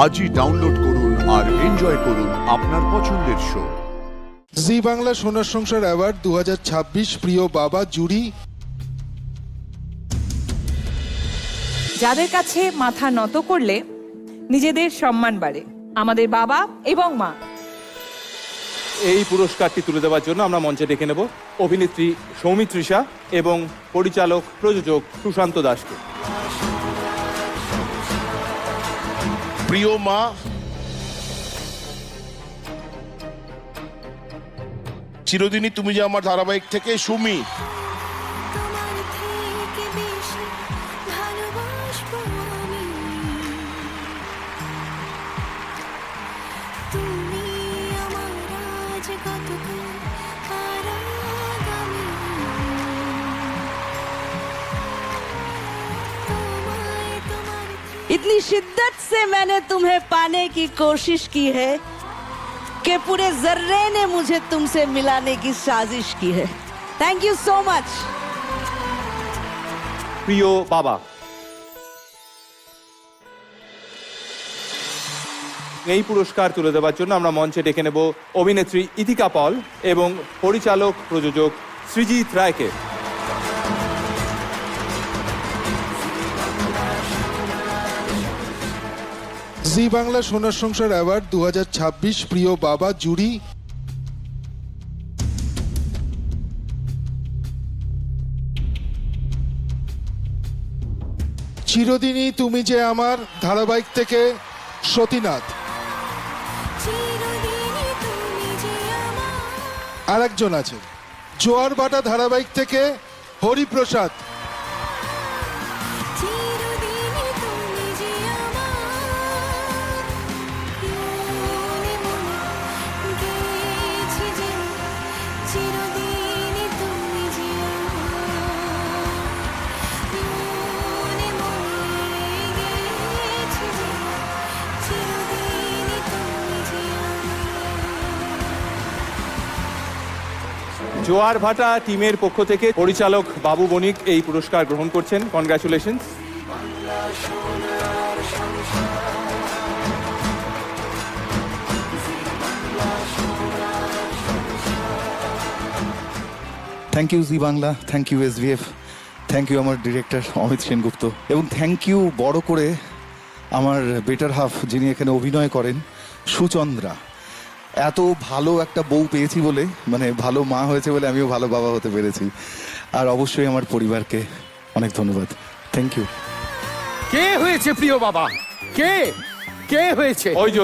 আজই ডাউনলোড করুন আর এনজয় করুন আপনার পছন্দের শো। জি বাংলা সোনার সংসার অ্যাওয়ার্ড 2026 প্রিয় বাবা জুরি। যাদের কাছে মাথা নত করলে নিজেদের সম্মান বাড়ে, আমাদের বাবা এবং মা। এই পুরস্কারটি তুলে দেওয়ার জন্য আমরা মঞ্চে ডেকে নেব অভিনেত্রী সৌমিত্রিষা এবং পরিচালক প্রযোজক সুশান্ত দাসকে। প্রিয় মা, চিরদিনই তুমি যে আমার ধারাবাহিক থেকে সুমি। इतनी शिद्दत से मैंने तुम्हें पाने की कोशिश की है कि पूरे जर्रे ने मुझे तुमसे मिलाने की साजिश की है। Thank you so much. প্রিয় বাবা, এই পুরস্কার তুলে দেওয়ার জন্য আমরা মঞ্চে ডেকে নেব অভিনেত্রী ইথিকা পল এবং পরিচালক প্রযোজক সৃজিত রায়কে। জি বাংলা সোনার সংসার অ্যাওয়ার্ড 2026 প্রিয় বাবা জুরি। চিরদিনই তুমি যে আমার ধারাবাহিক থেকে সতীনাথ। আর একজন আছে জোয়ার বাটা ধারাবাহিক থেকে হরিপ্রসাদ। জোয়ার ভাটা টিমের পক্ষ থেকে পরিচালক বাবু বণিক এই পুরস্কার গ্রহণ করছেন। Congratulation. Thank you Zee Bangla, thank you SVF, thank you আমার ডিরেক্টর অমিত সেনগুপ্ত, এবং থ্যাংক ইউ বড় করে আমার বেটার হাফ যিনি এখানে অভিনয় করেন সুচন্দ্রা। এত ভালো একটা বউ পেয়েছি বলে, মানে ভালো মা হয়েছে বলে আমিও ভালো বাবা হতে পেরেছি। আর অবশ্যই আমার পরিবারকে অনেক ধন্যবাদ। Thank you. কে হয়েছে প্রিয় বাবা? কে কে হয়েছে? ওই যে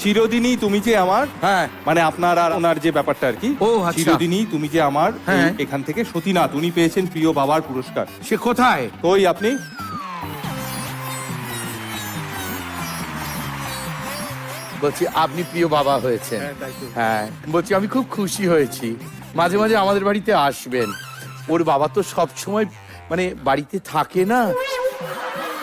চিরদিনই তুমি যে আমার, হ্যাঁ, মানে আপনার আর ওনার যে ব্যাপারটা আর কি। ও আচ্ছা। চিরদিনই তুমি যে আমার, হ্যাঁ। এখান থেকে সতীনাথ উনি পেয়েছেন প্রিয় বাবার পুরস্কার। সে কোথায়? কই আপনি? বলছি আপনি প্রিয় বাবা হয়েছেন। হ্যাঁ, বলছি আমি খুব খুশি হয়েছি। মাঝে মাঝে আমাদের বাড়িতে আসবেন। ওর বাবা তো সব সময় মানে বাড়িতে থাকে না,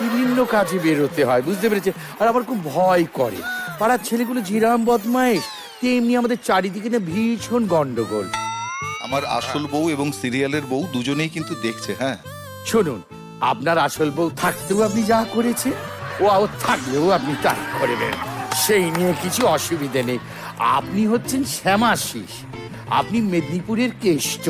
বিভিন্ন কাজে বেরোতে হয়, বুঝতে পেরেছে? আর আমার খুব ভয় করে, পাড়ার ছেলেগুলো যেরাম বদমাইশ তেমনি আমাদের চারিদিকে না ভীষণ গন্ডগোল। আমার আসল বউ এবং সিরিয়ালের বউ দুজনেই কিন্তু দেখছে। হ্যাঁ শুনুন, আপনার আসল বউ থাকতেও আপনি যা করেছে, ও থাকলেও আপনি তাই করবেন, সেই নিয়ে কিছু অসুবিধে নেই। আপনি হচ্ছেন শ্যামাশিস, আপনি মেদিনীপুরের কেষ্ট।